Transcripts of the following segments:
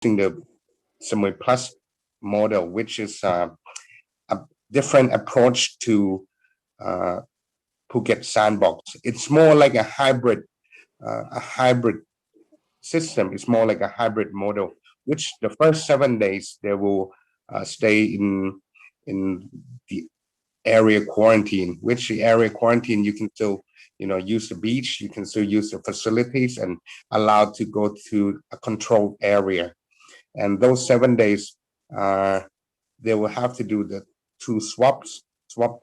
using the Samui Plus model, which is a different approach to Phuket Sandbox. It's more like a hybrid system. It's more like a hybrid model, which the first 7 days they will stay in the area quarantine. Which the area quarantine you can still use the beach, you can still use the facilities, and allowed to go to a controlled area. And those 7 days, they will have to do the 2 swab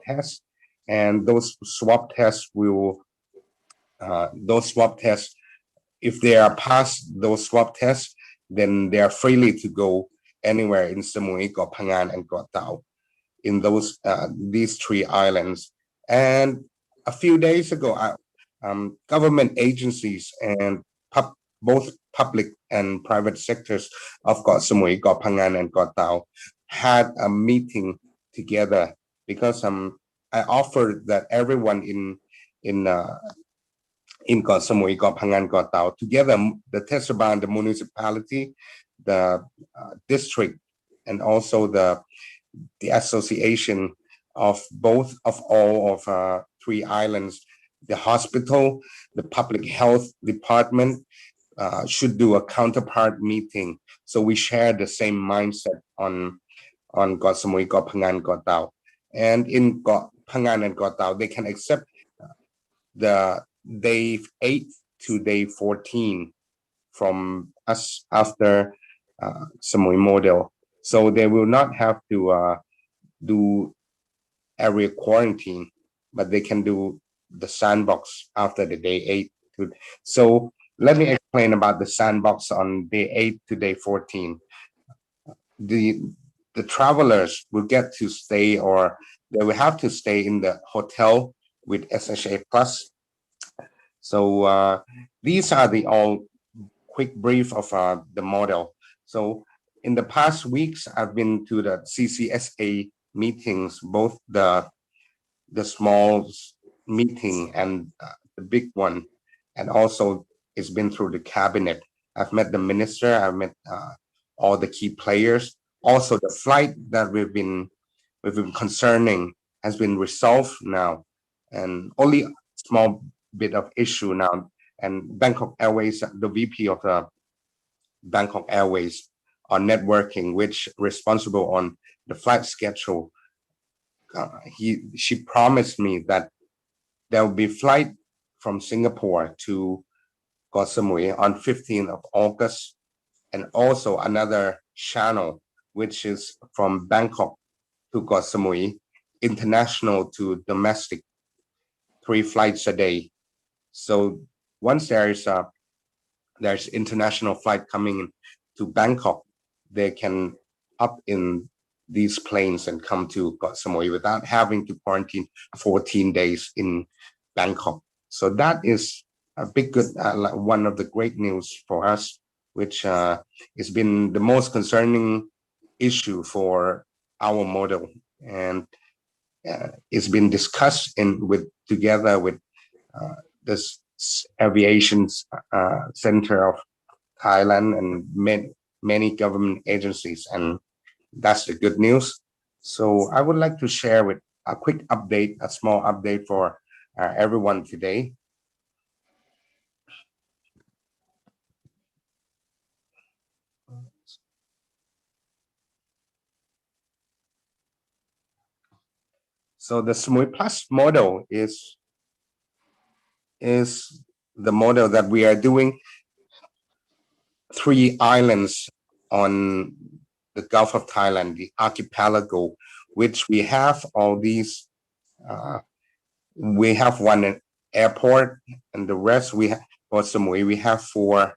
tests, and those swab tests, if they are past those swab tests, then they are freely to go anywhere in Samui, Koh Phangan, and Koh Tao, in these 3 islands. And a few days ago, government agencies and both public and private sectors of Koh Samui, Koh Phangan, and Koh Tao had a meeting together, because I offered that everyone in Koh Samui, Koh Phangan, Koh Tao, together, the Tesabang, the municipality, the district, and also the association of all of 3 islands, the hospital, the public health department, should do a counterpart meeting. So we share the same mindset on Koh Samui, Koh Phangan, Koh Tao. And in Koh Phangan and Koh Tao, they can accept the day 8 to day 14 from us after Samui model. So they will not have to do area quarantine, but they can do the sandbox after the day 8. So let me explain about the sandbox on day 8 to day 14. The travelers will get to stay, or they will have to stay in the hotel with SHA Plus. So these are the all quick brief of the model. So in the past weeks, I've been to the CCSA meetings, both the small meeting and the big one, and also it's been through the cabinet. I've met the minister, I've met all the key players. Also, the flight that we've been concerning has been resolved now, and only a small bit of issue now. And Bangkok Airways, the VP of the Bangkok Airways on networking, which responsible on the flight schedule, she promised me that there will be flight from Singapore to Koh Samui on 15th of August, and also another channel, which is from Bangkok to Koh Samui, international to domestic, 3 flights a day. So once there's international flight coming to Bangkok, they can hop in these planes and come to Koh Samui without having to quarantine 14 days in Bangkok. So that is a big good one of the great news for us, which has been the most concerning issue for our model, and it's been discussed together with this aviation center of Thailand and many government agencies, and that's the good news. So I would like to share with a quick update, a small update for everyone today. So the Samui Plus model is the model that we are doing 3 islands on the Gulf of Thailand, the archipelago, which we have all these. We have 1 airport, and the rest we have for Samui. We have 4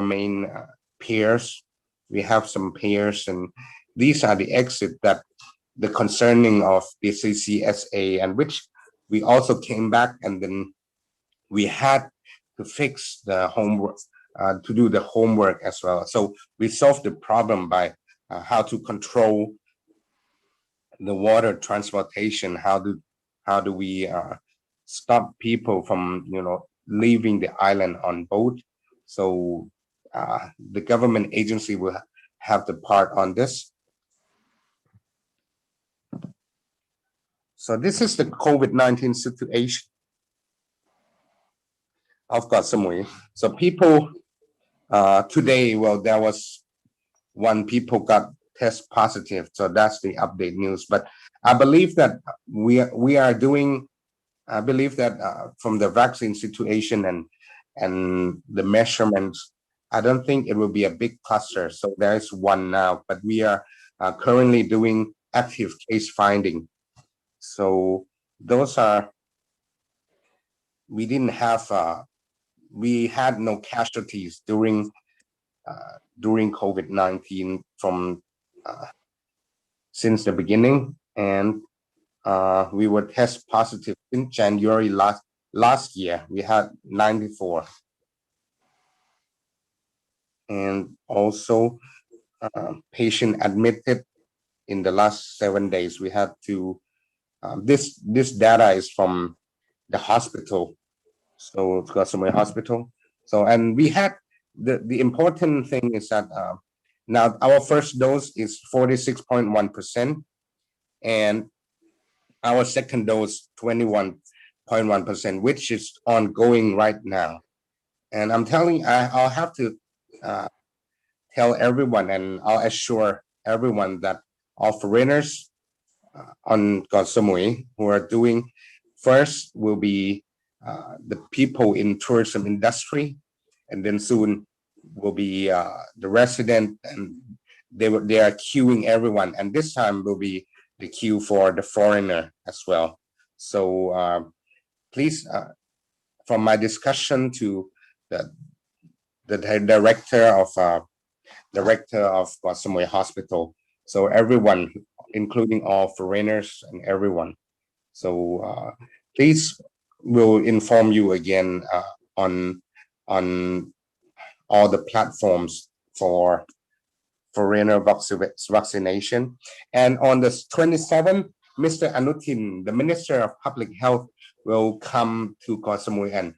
main piers. We have some piers, and these are the exit that the concerning of the CCSA, and which we also came back, and then we had to fix the homework, to do the homework as well. So we solved the problem by how to control the water transportation. How do we stop people from leaving the island on boat? So the government agency will have the part on this. So this is the COVID-19 situation of Koh Samui. So people today, well, there was one people got test positive. So that's the update news. But I believe that we are doing. I believe that from the vaccine situation and the measurements, I don't think it will be a big cluster. So there is one now, but we are currently doing active case finding. So those are, we didn't have, we had no casualties during COVID-19 from since the beginning, and we were test positive in January last year. We had 94, and also patient admitted in the last 7 days. We had to this data is from the hospital, so it's got somewhere hospital. So and we had the important thing is that now our first dose is 46.1%, and our second dose 21.1%, which is ongoing right now. And I'm telling, I'll have to tell everyone, and I'll assure everyone that our foreigners on Koh Samui who are doing first will be the people in tourism industry, and then soon will be the resident, and they are queuing everyone, and this time will be the queue for the foreigner as well. So please, from my discussion to the director of Koh Samui Hospital, so everyone, including all foreigners and everyone. So please, we'll inform you again on all the platforms for foreigner vaccination. And on the 27th, Mr. Anutin, the Minister of Public Health, will come to Koh Samui and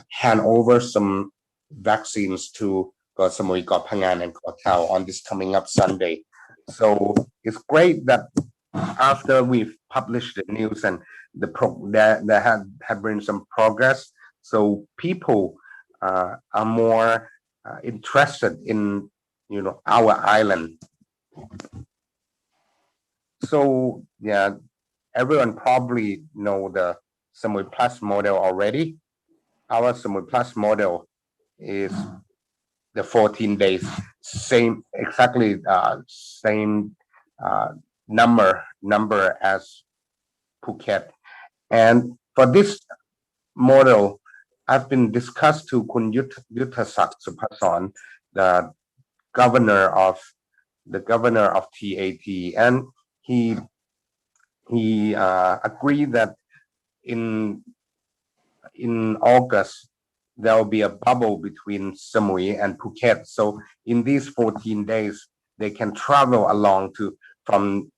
hand over some vaccines to Koh Samui, Koh Phangan, and Koh Tao on this coming up Sunday. So it's great that after we've published the news and there had been some progress, so people are more interested in our island. So yeah, everyone probably know the Samui Plus model already. Our Samui Plus model is the 14 days, same exactly same number as Phuket. And for this model, I've been discussed to Kun Yuttasak Supason, the governor of TAT, and he agreed that in August there will be a bubble between Samui and Phuket. So in these 14 days, they can travel along from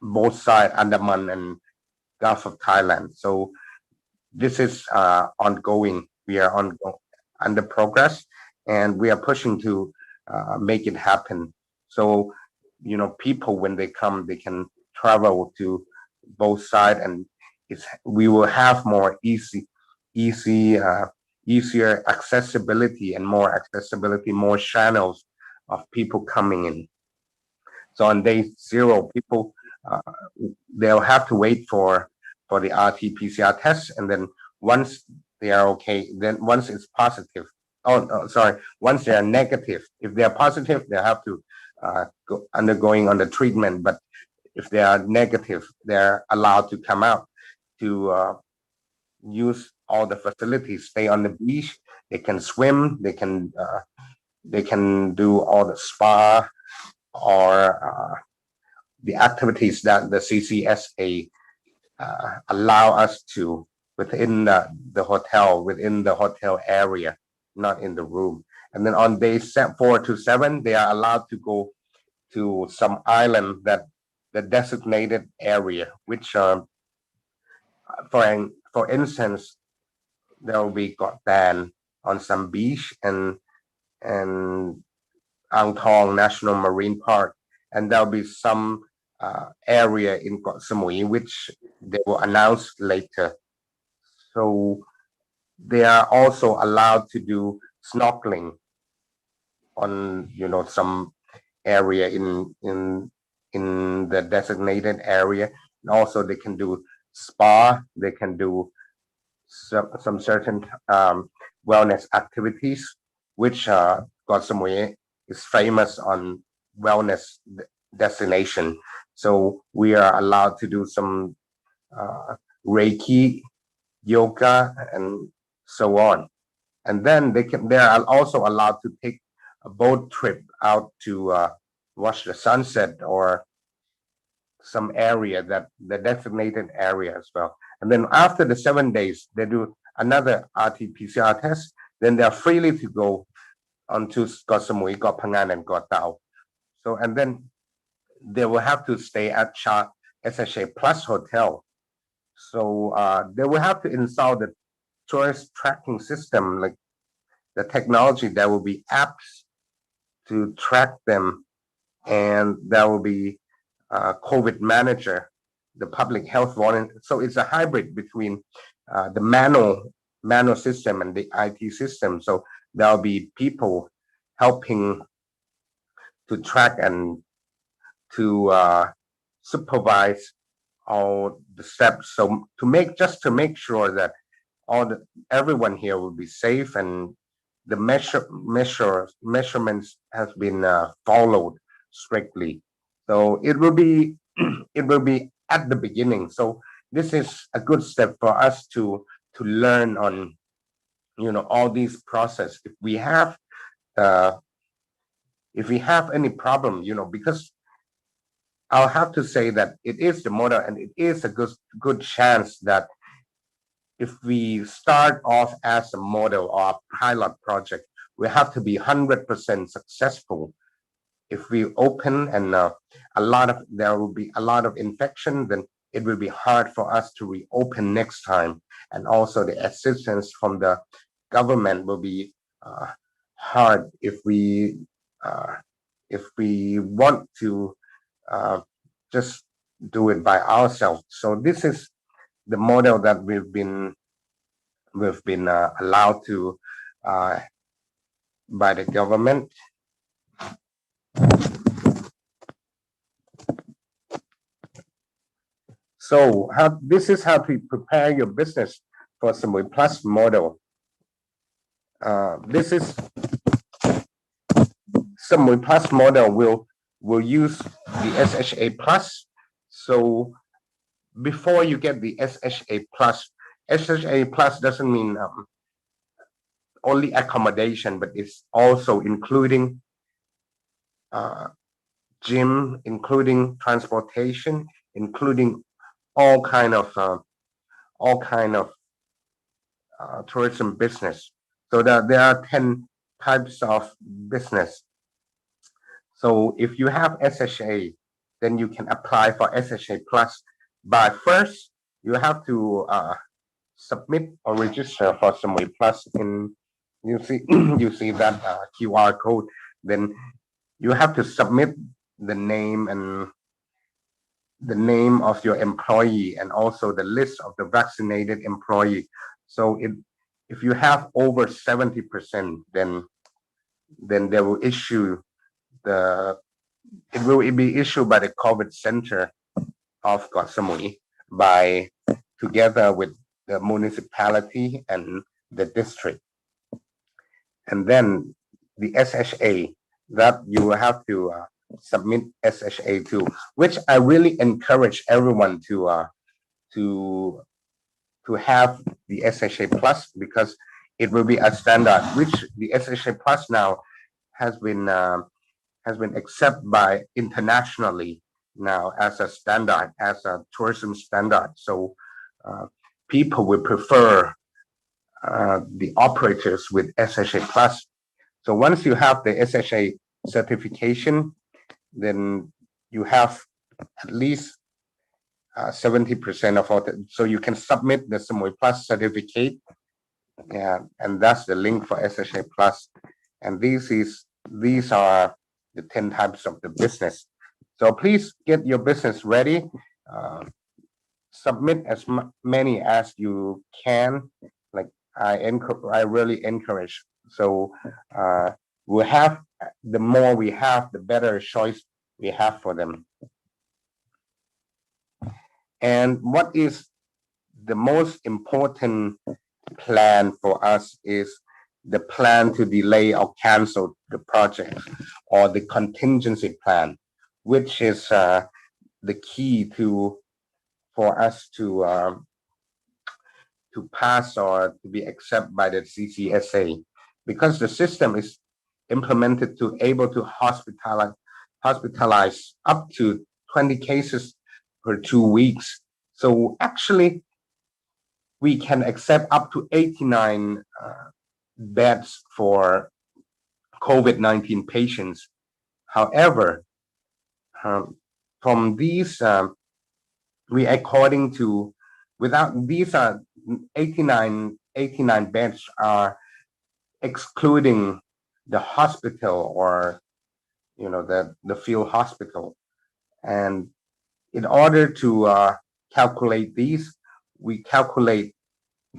both sides, Andaman and Gulf of Thailand. So this is ongoing. We are under progress, and we are pushing to make it happen. So people when they come, they can travel to both sides, and we will have more easier accessibility and more channels of people coming in. So on day 0, people they'll have to wait for the RT-PCR test, and then once they are okay, then once it's positive, once they are negative, if they are positive, they have to undergoing on the treatment. But if they are negative, they're allowed to come out to use all the facilities, stay on the beach. They can swim. They can do all the spa or the activities that the CCSA allow us to within the hotel area, not in the room. And then on day 4 to 7, they are allowed to go to some island that the designated area, which for instance, there will be got ban on some beach, and and Ang Thong National Marine Park, and there'll be some area in Koh Samui which they will announce later. So they are also allowed to do snorkeling on some area in the designated area, and also they can do spa. They can do some certain wellness activities, which Koh Samui is famous on wellness destination. So we are allowed to do some Reiki, yoga, and so on. And then they are also allowed to take a boat trip out to watch the sunset or some area that the designated area as well. And then after the 7 days, they do another RT-PCR test. Then they are freely to go onto Koh Samui, Koh Phangan, and Koh Tao. So and then they will have to stay at SHA Plus Hotel. So they will have to install the tourist tracking system, like the technology. There will be apps to track them, and there will be COVID manager, the public health volunteer. So it's a hybrid between the manual system and the IT system. So there'll be people helping to track and to supervise all the steps. So to make sure that everyone here will be safe and the measurements has been followed strictly. So it will be it will be at the beginning. So this is a good step for us to learn on all these process. If we have any problem, because I'll have to say that it is the model, and it is a good chance that if we start off as a model or a pilot project, we have to be 100% successful. If we open and there will be a lot of infection, then it will be hard for us to reopen next time. And also the assistance from the government will be hard if we want to just do it by ourselves. So this is the model that we've been allowed to by the government. So this is how to prepare your business for Samui Plus model. This is Samui Plus model will use the SHA Plus. So before you get the SHA Plus doesn't mean only accommodation, but it's also including gym, including transportation, including all kind of tourism business. So there are 10 types of business. So if you have SHA, then you can apply for SHA Plus. But first, you have to submit or register for Samui Plus. You see that QR code. Then you have to submit the name and the name of your employee and also the list of the vaccinated employee. So if you have over 70%, then they will issue it will be issued by the COVID Center of Koh Samui together with the municipality and the district. And then the SHA, that you will have to submit SHA too, which I really encourage everyone to have the SHA Plus, because it will be a standard, which the SHA Plus now has been accepted by internationally now as a standard, as a tourism standard. So people will prefer the operators with SHA Plus. So once you have the SHA certification, then you have at least 70% of all. So you can submit the Samui Plus certificate, and that's the link for SHA Plus. And these are the 10 types of the business. So please get your business ready. Submit as many as you can. Like I really encourage. So we'll have, the more we have, the better choice we have for them. And what is the most important plan for us is the plan to delay or cancel the project, or the contingency plan, which is the key for us to pass or to be accepted by the CCSA, because the system is implemented to able to hospitalize up to 20 cases per 2 weeks. So actually, we can accept up to 89 beds for COVID-19 patients. However, from these, we according to, without these are 89 beds are excluding the hospital, or the field hospital. And in order to calculate these, we calculate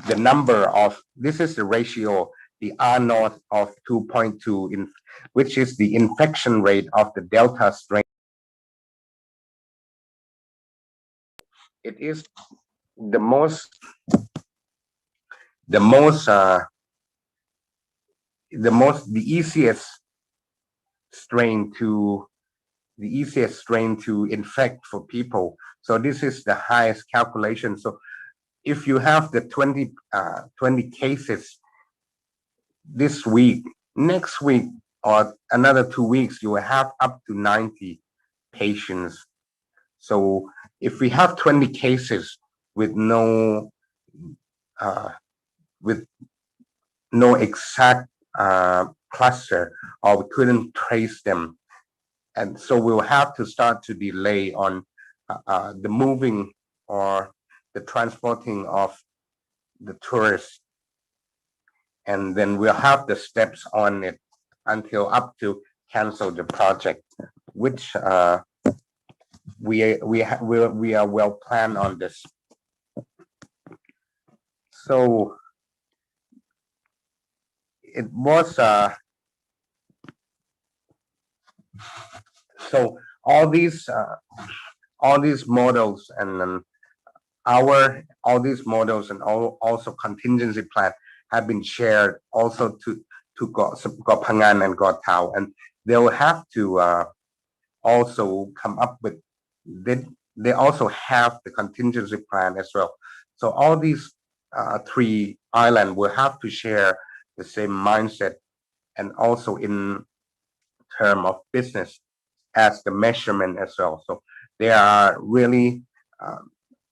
the number of, this is the ratio, the R naught of 2.2, which is the infection rate of the Delta strain. It is the easiest strain to infect for people. So this is the highest calculation. So if you have the 20 cases this week, next week or another 2 weeks, you will have up to 90 patients. So if we have 20 cases with no exact cluster, or we couldn't trace them, and so we'll have to start to delay on the moving or the transporting of the tourists, and then we'll have the steps on it until up to cancel the project, which we are well planned on this. So it was so all these models, and then all these models, and also contingency plan have been shared also to Got Phangan and Got Thao, and they will have to also come up with, they also have the contingency plan as well. So all these 3 islands will have to share the same mindset, and also in term of business as the measurement as well. So they are really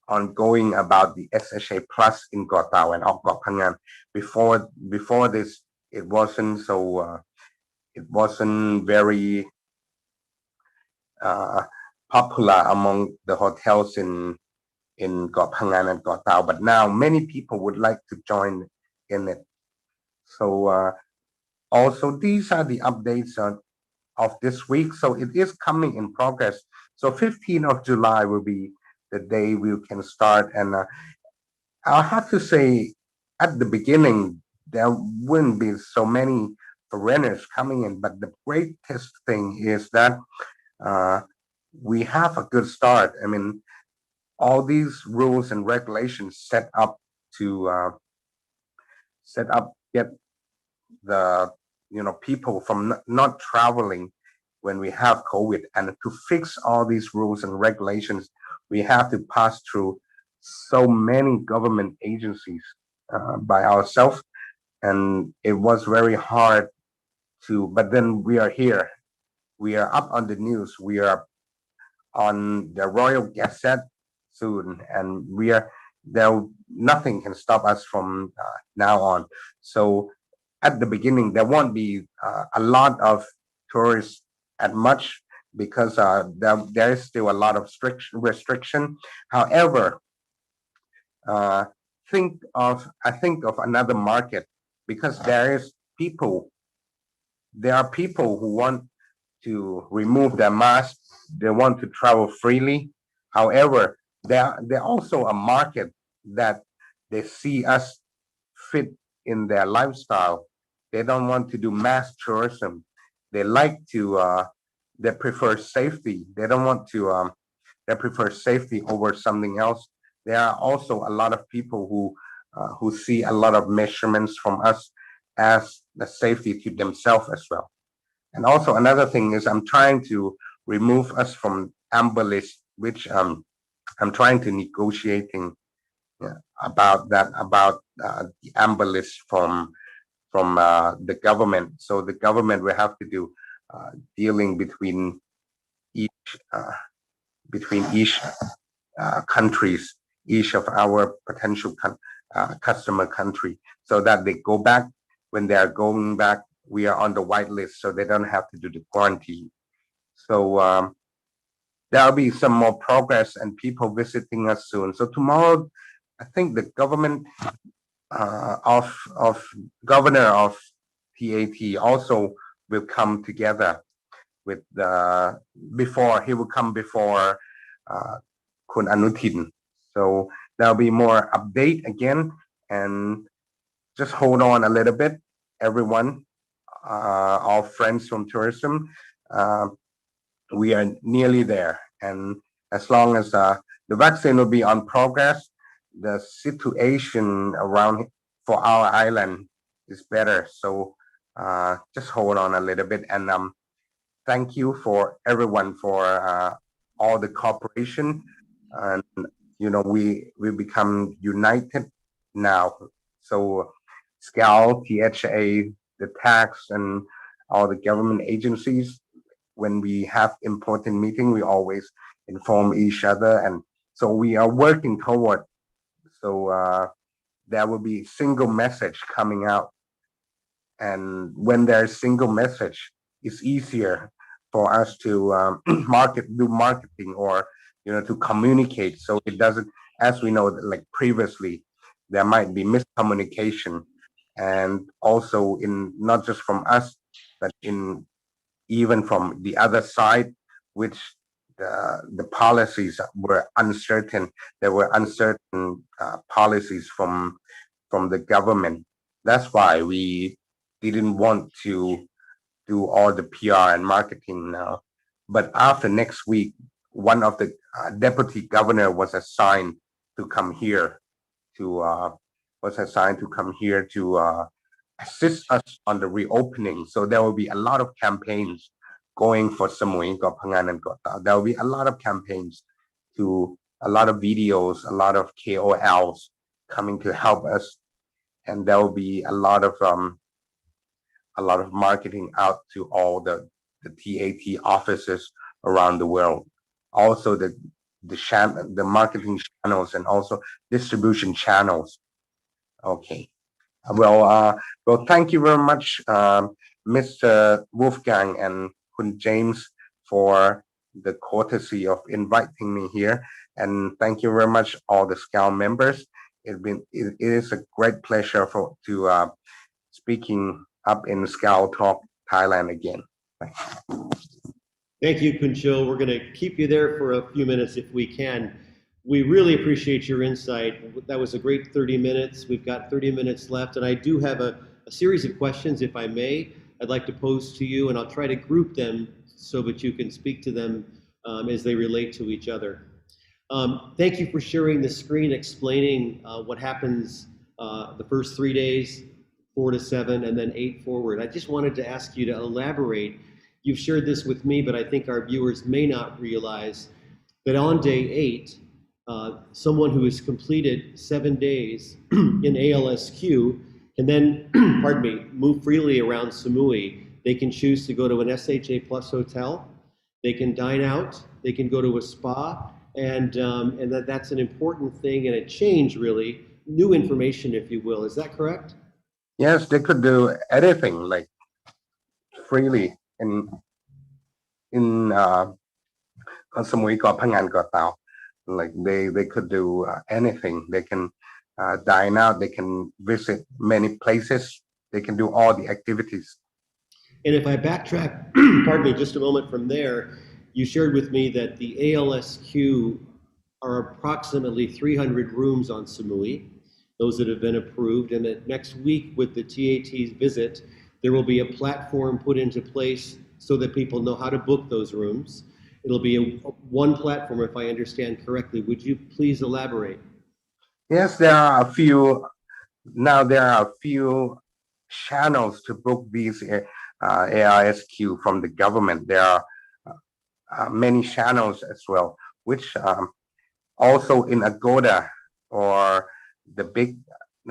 ongoing about the SHA plus in Got Thao and Got Phangan. Before this, it wasn't so it wasn't very popular among the hotels in Got Phangan and Got Thao, but now many people would like to join in it. So also these are the updates of this week. So it is coming in progress. So 15th of July will be the day we can start. And I'll have to say, at the beginning, there wouldn't be so many foreigners coming in. But the greatest thing is that we have a good start. I mean, all these rules and regulations set up get the people from not traveling when we have COVID, and to fix all these rules and regulations, we have to pass through so many government agencies by ourselves, and it was very hard to. But then we are here, we are up on the news, we are on the Royal Gazette soon, and we are there. Nothing can stop us from now on. So at the beginning, there won't be a lot of tourists at much, because there is still a lot of restriction. However, I think of another market, because there is people there are people who want to remove their mask. They want to travel freely. However, there also a market that they see us fit in their lifestyle. They don't want to do mass tourism. They like to. They prefer safety. They don't want to. They prefer safety over something else. There are also a lot of people who see a lot of measurements from us as the safety to themselves as well. And also another thing is I'm trying to remove us from amber list, which I'm trying to negotiating, yeah, about that, about the amber list from the government. So the government will have to do dealing each uh, between each countries, each of our potential customer country, so that they go back. When they are going back, we are on the white list, so they don't have to do the quarantine. So there'll be some more progress and people visiting us soon. So tomorrow, I think the government of governor of TAT also will come together with the before he will come before uh, Kun Anutin. So there'll be more update again, and just hold on a little bit, everyone, our friends from tourism. Uh, we are nearly there, and as long as the vaccine will be on progress, the situation around for our island is better. So just hold on a little bit, and thank you for everyone for all the cooperation, and we become united now. So Skal, THA, the tax, and all the government agencies, when we have important meeting, we always inform each other, and so we are working toward. So there will be single message coming out, and when there's single message, it's easier for us to do marketing, or to communicate. So it doesn't, as we know, like previously, there might be miscommunication, and also in not just from us, but in even from the other side, which the policies were uncertain. There were uncertain policies from the government. That's why we didn't want to do all the PR and marketing now. But after next week, one of the deputy governor to come here to was assigned to come here to assist us on the reopening. So there will be a lot of campaigns going for Samui, Got Phangan, and Got Tao. There will be a lot of campaigns, to a lot of videos, a lot of KOLs coming to help us, and there will be a lot of marketing out to all the TAT offices around the world. Also the marketing channels, and also distribution channels. Okay. Well, thank you very much, Mr. Wolfgang and Kun James, for the courtesy of inviting me here, and thank you very much all the Skal members. It is a great pleasure to speaking up in Skal Talk Thailand again. Thank you, Kunchil. We're going to keep you there for a few minutes if we can. We really appreciate your insight. That was a great 30 minutes. We've got 30 minutes left, and I do have a series of questions, if I may, I'd like to pose to you, and I'll try to group them so that you can speak to them as they relate to each other. Thank you for sharing the screen explaining what happens the first 3 days, 4 to 7, and then 8 forward. I just wanted to ask you to elaborate. You've shared this with me, but I think our viewers may not realize that on day 8, someone who has completed 7 days in ALSQ can then, pardon me, move freely around Samui. They can choose to go to an SHA Plus hotel, they can dine out, they can go to a spa, and that's an important thing and a change, really, new information, if you will. Is that correct? Yes, they could do anything like freely in Samui Got Phangan Got Tao. Like they could do anything. They can dine out. They can visit many places. They can do all the activities. And if I backtrack, pardon me, just a moment from there, you shared with me that the ALSQ are approximately 300 rooms on Samui, those that have been approved, and that next week with the TAT's visit, there will be a platform put into place so that people know how to book those rooms. It'll be one platform, if I understand correctly. Would you please elaborate? Yes, there are a few now. There are a few channels to book these AISQ from the government. There are many channels as well, which also in Agoda or the big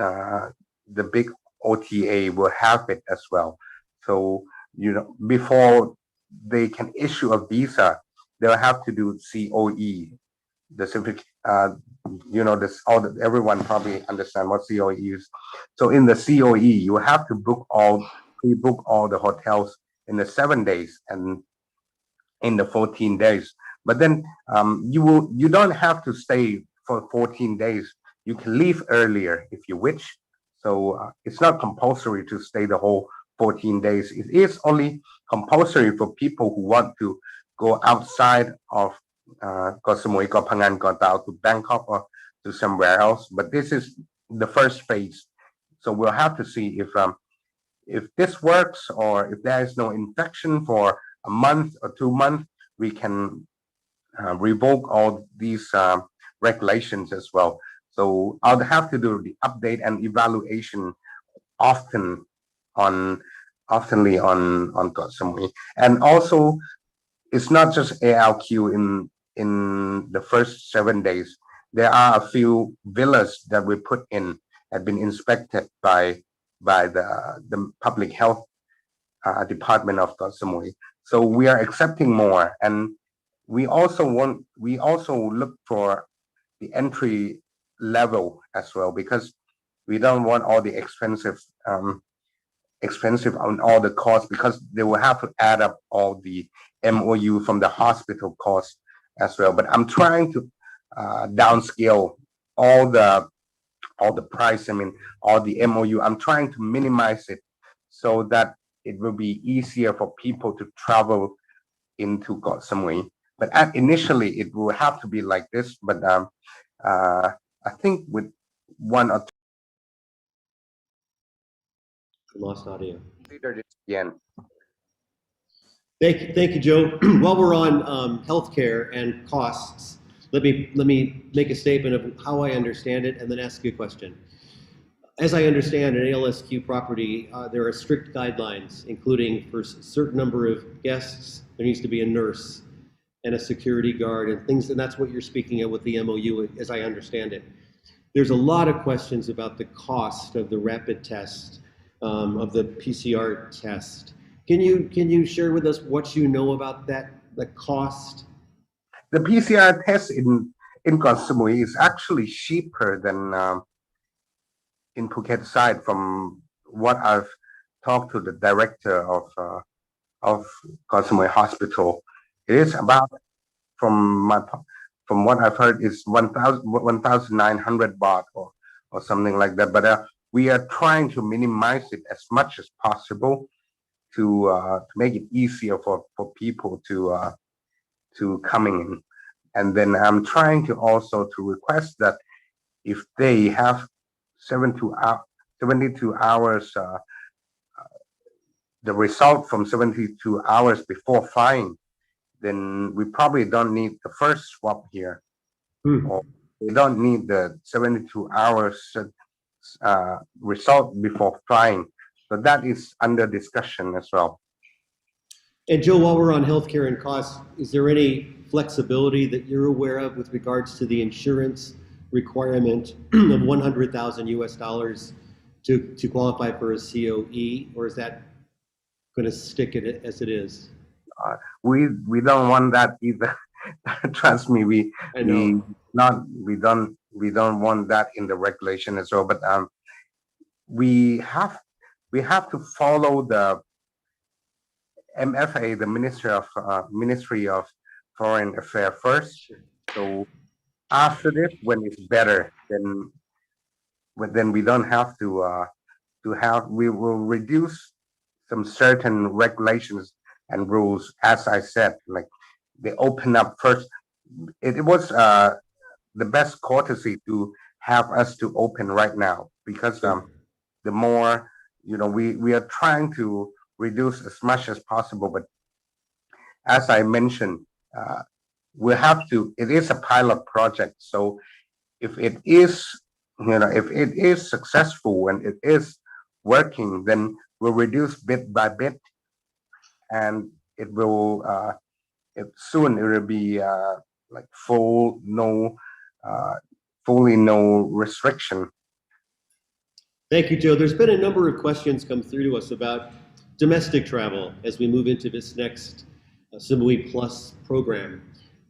uh, the big OTA will have it as well. So before they can issue a visa, they'll have to do COE, the civic. This everyone probably understand what COE is. So in the COE, you have to pre-book all the hotels in the 7 days and in the 14 days. But then you don't have to stay for 14 days. You can leave earlier if you wish. So it's not compulsory to stay the whole 14 days. It is only compulsory for people who want to go outside of Koh Samui, Koh Phangan, Koh Tao to Bangkok or to somewhere else. But this is the first phase. So we'll have to see if this works or if there is no infection for a month or 2 months, we can revoke all these regulations as well. So I'll have to do the update and evaluation often on oftenly on Koh Samui. And also it's not just ALQ in the first 7 days. There are a few villas that we put in have been inspected by the public health department of Koh Samui. So we are accepting more, and we also look for the entry level as well because we don't want all the expensive on all the costs because they will have to add up all the MOU from the hospital costs as well. But I'm trying to downscale all the all the price. I mean, all the MOU. I'm trying to minimize it so that it will be easier for people to travel into Koh Samui. But initially, it will have to be like this. But I think with one or Lost audio. two later this again. Thank you, Joe. While we're on healthcare and costs, let me make a statement of how I understand it, and then ask you a question. As I understand an ALSQ property, there are strict guidelines, including for a certain number of guests, there needs to be a nurse and a security guard and things, and that's what you're speaking of with the MOU, as I understand it. There's a lot of questions about the cost of the rapid test, of the PCR test. Can you share with us what you know about that, the cost? The PCR test in Koh Samui is actually cheaper than in Phuket side. From what I've talked to the director of Koh Samui Hospital, it is about from my from what I've heard is 1,900 baht or something like that. But we are trying to minimize it as much as possible to make it easier for people to coming in. And then I'm trying to also to request that if they have 72 hours, the result from 72 hours before flying, then we probably don't need the first swab here, Hmm. or we don't need the 72 hours result before flying. So that is under discussion as well. And Joe, while we're on healthcare and costs, is there any flexibility that you're aware of with regards to the insurance requirement of 100,000 US dollars to qualify for a COE, or is that going to stick it as it is? We don't want that either. Trust me, I know. we don't want that in the regulation as well. But we have we have to follow the MFA, the Ministry of Foreign Affairs first. So after this, when it's better, then we don't have to have we will reduce some certain regulations and rules. As I said, like they open up first. It was the best courtesy to have us to open right now because Sure. the more we are trying to reduce as much as possible. But as I mentioned, uh, we have to. It is a pilot project, so if it is if it is successful and it is working, then we'll reduce bit by bit, and it will soon it will be like uh, fully no restriction. Thank you, Joe. There's been a number of questions come through to us about domestic travel as we move into this next Samui Plus program.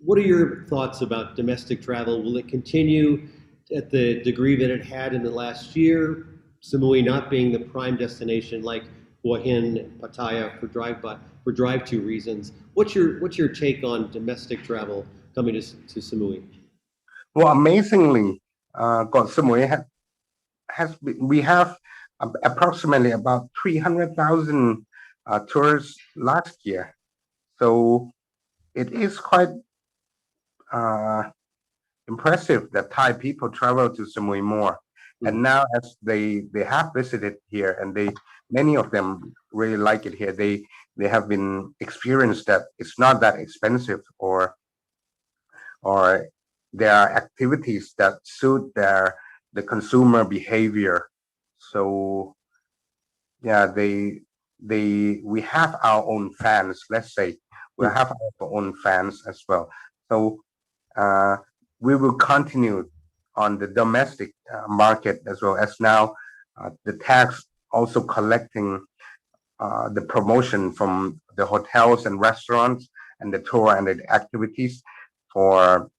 What are your thoughts about domestic travel? Will it continue at the degree that it had in the last year? Samui not being the prime destination like Hua Hin, Pattaya for drive-to reasons. What's your take on domestic travel coming to Samui? Well, amazingly, God Samui we have approximately about 300,000 tourists last year. So it is quite uh, impressive that Thai people travel to Samui more. And Hmm. now, as they have visited here, and many of them really like it here. They have been experienced that it's not that expensive, or there are activities that suit the consumer behavior. So yeah, we have our own fans. Let's say we Hmm. have our own fans as well. So uh, we will continue on the domestic market as well as now the tax also collecting the promotion from the hotels and restaurants and the tour and the activities for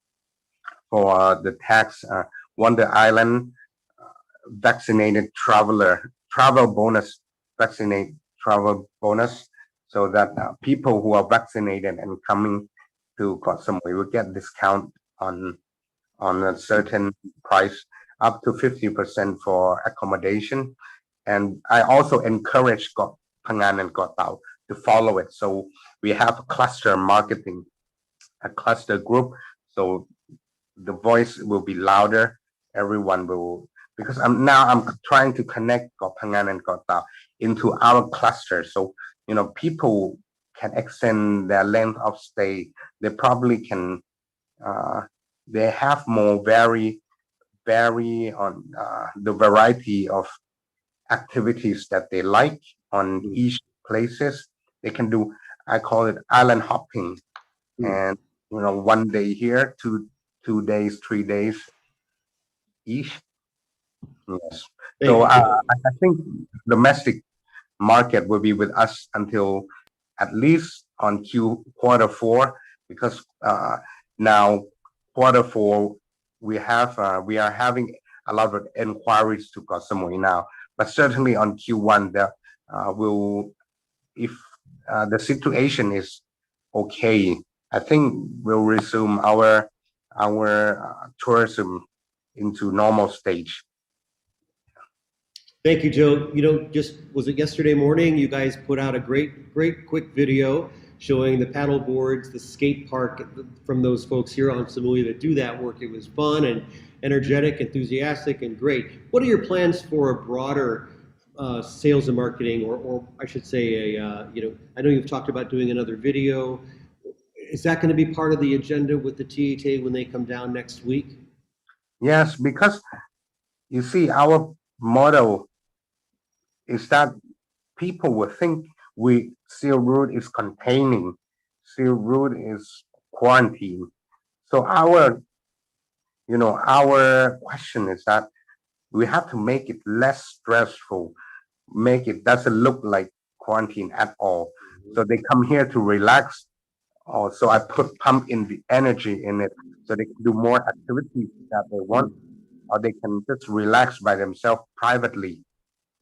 the tax Wonder Island vaccinated travel bonus, vaccinate travel bonus, so that people who are vaccinated and coming to Koh Samui will get discount on a certain price, up to 50% for accommodation. And I also encourage Koh Phangan and Koh Tao to follow it. So we have cluster marketing, a cluster group. So the voice will be louder. Everyone will, because I'm trying to connect Koh Phangan and Koh Tao into our cluster. So people can extend their length of stay. They probably can. Uh, they have more vary on the variety of activities that they like on Hmm. each places. They can do. I call it island hopping, Hmm. and 1 day here, 2 days, 3 days each. Yes. So Thank you, Joe. I think domestic market will be with us until at least on quarter 4, because now quarter 4 we are having a lot of inquiries to Koh Samui now, but certainly on Q1 there will, if the situation is okay, I think we'll resume our tourism into normal stage. Thank you, Joe. Just was it yesterday morning? You guys put out a great quick video showing the paddle boards, the skate park from those folks here on Samui that do that work. It was fun and energetic, enthusiastic, and great. What are your plans for a broader sales and marketing, or I should say, I know you've talked about doing another video. Is that going to be part of the agenda with the THA when they come down next week? Yes, because you see, our motto is that people will think we Seal Route is containing, Seal Route is quarantine. So our question is that we have to make it less stressful, make it doesn't look like quarantine at all. So they come here to relax. So I pump in the energy in it so they can do more activities that they want, or they can just relax by themselves privately.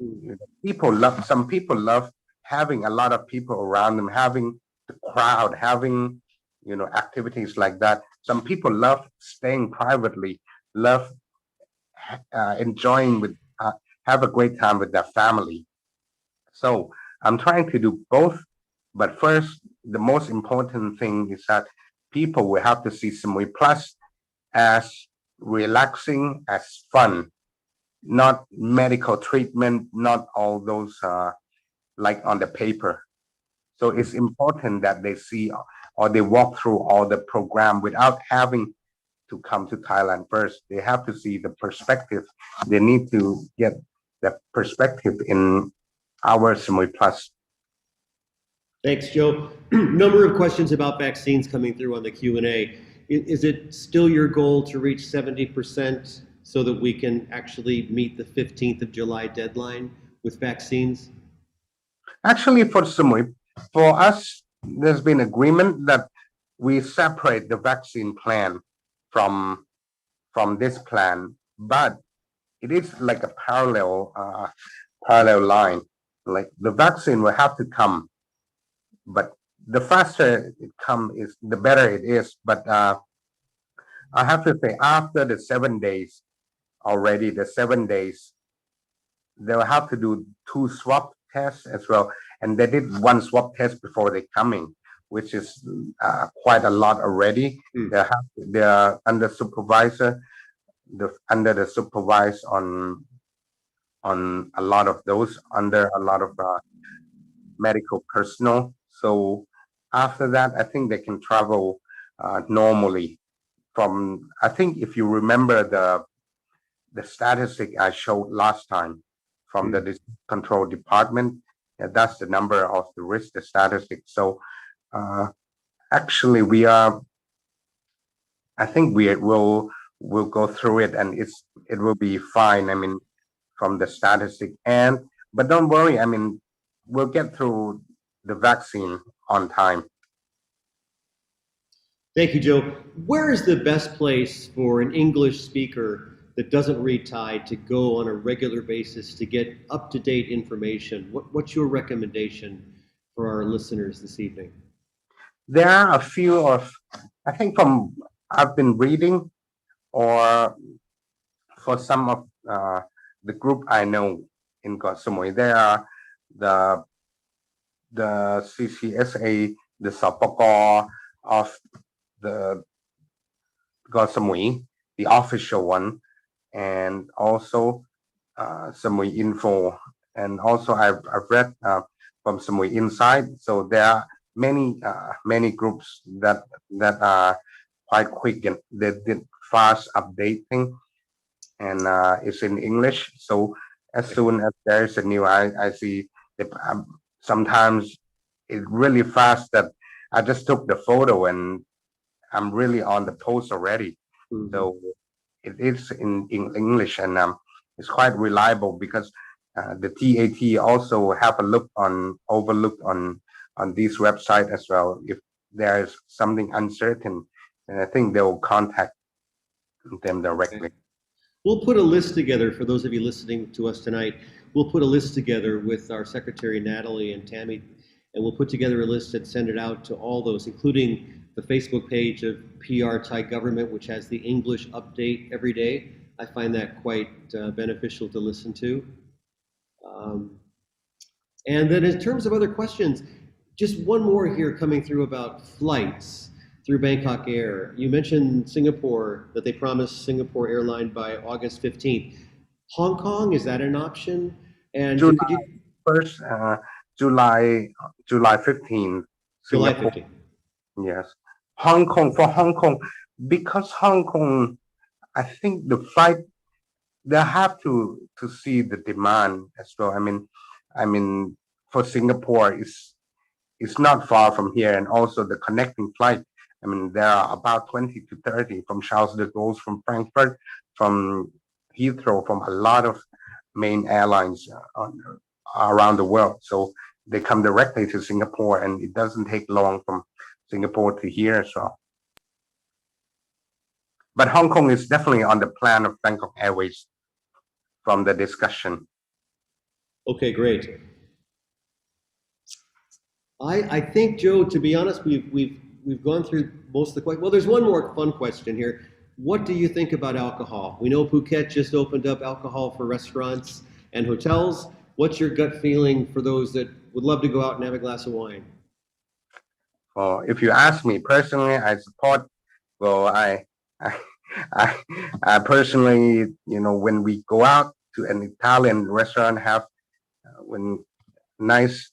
Some people love having a lot of people around them, having the crowd, having activities like that. Some people love staying privately, love enjoying with have a great time with their family. So I'm trying to do both, but first, the most important thing is that people will have to see Samui Plus as relaxing, as fun, not medical treatment, not all those like on the paper. So it's important that they see or they walk through all the program without having to come to Thailand first. They have to see the perspective. They need to get the perspective in our Samui Plus. Thanks, Joe. Number of questions about vaccines coming through on the Q&A. Is it still your goal to reach 70% so that we can actually meet the 15th of July deadline with vaccines? Actually, for Samui, for us, there's been agreement that we separate the vaccine plan from this plan, but it is like a parallel line. Like the vaccine will have to come, but the faster it come is the better it is. But I have to say, after the 7 days, already the 7 days, they'll have to do 2 swab tests as well, and they did 1 swab test before they coming, which is quite a lot already. They're under supervisor, under the supervise on a lot of those, under a lot of medical personnel. So after that, I think they can travel normally. From, I think if you remember the statistic I showed last time from the disease control department, that's the number of the risk, the statistic. So actually we are, I think we'll go through it, and it will be fine. I mean, from the statistic, but don't worry. I mean, we'll get through the vaccine on time. Thank you, Joe. Where is the best place for an English speaker that doesn't read Thai to go on a regular basis to get up-to-date information? What's your recommendation for our listeners this evening? There are a few of, I think from I've been reading, or for some of the group I know in Koh Samui, there are the CCSA, the Sapakor of the Koh Samui, the official one, and also Samui Info, and also I've read from Samui Inside. So there are many groups that are quite quick, and they did fast updating, and it's in English. So as soon as there is a new, I see that, sometimes it's really fast that I just took the photo and I'm really on the post already. So it is in English, and it's quite reliable because the TAT also have a overlook on this website as well. If there's something uncertain, and I think they will contact them directly. Okay. We'll put a list together for those of you listening to us tonight. We'll put a list together with our secretary Natalie and Tammy, and we'll put together a list and send it out to all those, including the Facebook page of PR Thai Government, which has the English update every day. I find that quite beneficial to listen to. And then in terms of other questions, just one more here coming through about flights through Bangkok Air. You mentioned Singapore, that they promised Singapore airline by August 15th. Hong Kong, is that an option? And July 1st, July 15th. July 15th. Yes. For Hong Kong, because Hong Kong, I think the flight, they have to see the demand as well. I mean, for Singapore, it's not far from here, and also the connecting flight. I mean, there are about 20 to 30 from Charles de Gaulle, from Frankfurt, from Heathrow, from a lot of main airlines around the world. So they come directly to Singapore, and it doesn't take long from Singapore to here as well. But Hong Kong is definitely on the plan of Bangkok Airways from the discussion. Okay, great. I think, Joe, to be honest, we've gone through most of the questions. Well, there's one more fun question here. What do you think about alcohol? We know Phuket just opened up alcohol for restaurants and hotels. What's your gut feeling for those that would love to go out and have a glass of wine. If you ask me personally, I support. Well, I, I, I personally, when we go out to an Italian restaurant, have when nice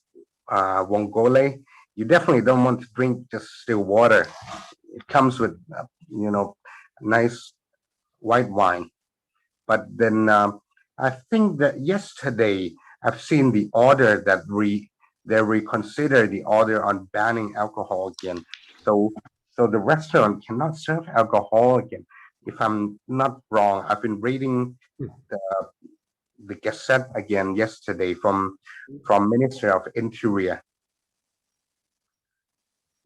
vongole, you definitely don't want to drink just still water. It comes with, nice white wine. But then I think that yesterday I've seen the order that they reconsider the order on banning alcohol again. So the restaurant cannot serve alcohol again. If I'm not wrong, I've been reading the the Gazette again yesterday from Ministry of Interior.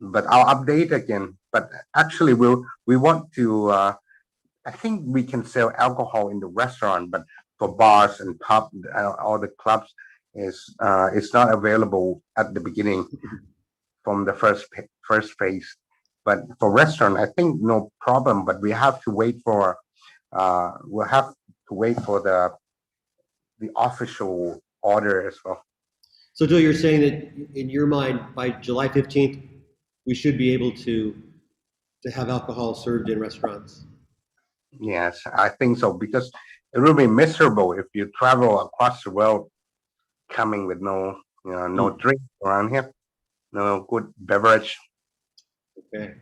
But I'll update again. But actually, we want to. I think we can sell alcohol in the restaurant, but for bars and pub, all the clubs it's not available at the beginning from the first phase. But for restaurant, I think no problem. But we have to wait for we'll have to wait for the official order as well. So Joe, you're saying that in your mind, by July 15th, we should be able to have alcohol served in restaurants? Yes, I think so because it will be miserable if you travel across the world coming with no drink around here, no good beverage. Okay.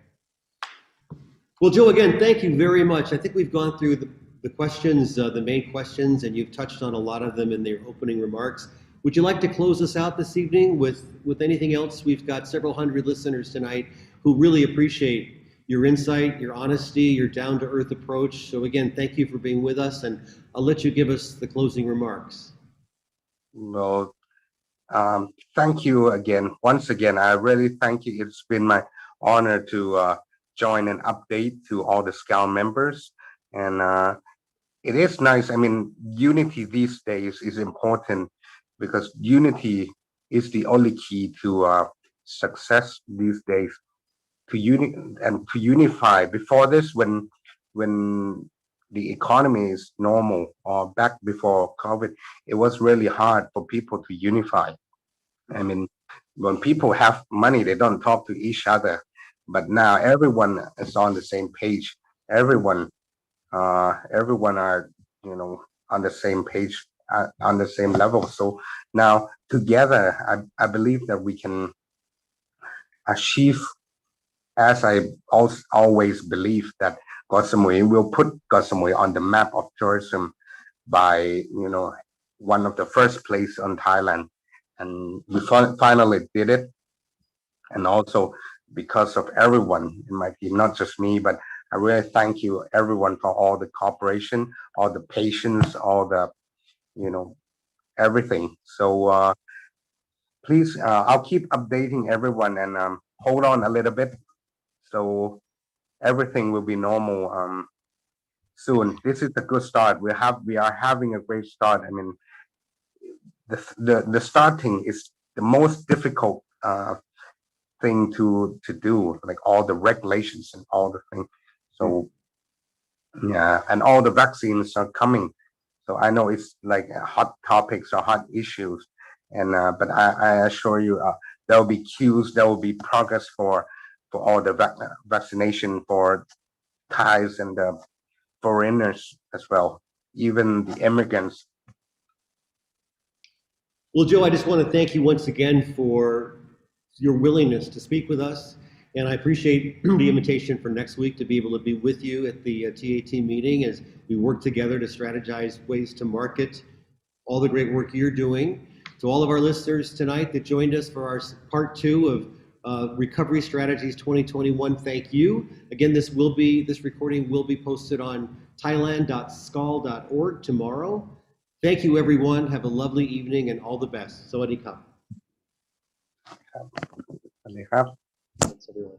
Well, Joe, again, thank you very much. I think we've gone through the questions, the main questions, and you've touched on a lot of them in their opening remarks. Would you like to close us out this evening with anything else? We've got several hundred listeners tonight who really appreciate your insight, your honesty, your down-to-earth approach. So again, thank you for being with us, and I'll let you give us the closing remarks. Well, thank you again. Once again, I really thank you. It's been my honor to join an update to all the Skal members. And it is nice. I mean, unity these days is important because unity is the only key to success these days. To unify. Before this, when the economy is normal or back before COVID, it was really hard for people to unify. I mean, when people have money, they don't talk to each other. But now everyone is on the same page. Everyone are on the same page, on the same level. So now together, I believe that we can achieve. As I always believe that Koh Samui will put Koh Samui on the map of tourism by one of the first place on Thailand, and we finally did it. And also because of everyone in my team, not just me, but I really thank you everyone for all the cooperation, all the patience, all the everything. So please, I'll keep updating everyone and hold on a little bit. So everything will be normal soon. This is a good start. We are having a great start. I mean, the starting is the most difficult thing to do, like all the regulations and all the things. So yeah, and all the vaccines are coming. So I know it's like hot topics or hot issues, and but I assure you, there will be queues, there will be progress for all the vaccination for Thais and the foreigners as well, even the immigrants. Well, Joe, I just want to thank you once again for your willingness to speak with us. And I appreciate the invitation for next week to be able to be with you at the TAT meeting as we work together to strategize ways to market all the great work you're doing. To all of our listeners tonight that joined us for our part 2 of Recovery Strategies 2021, thank you. Again, this recording will be posted on thailand.skal.org tomorrow. Thank you, everyone. Have a lovely evening and all the best. Sawadee ka. Thanks, everyone.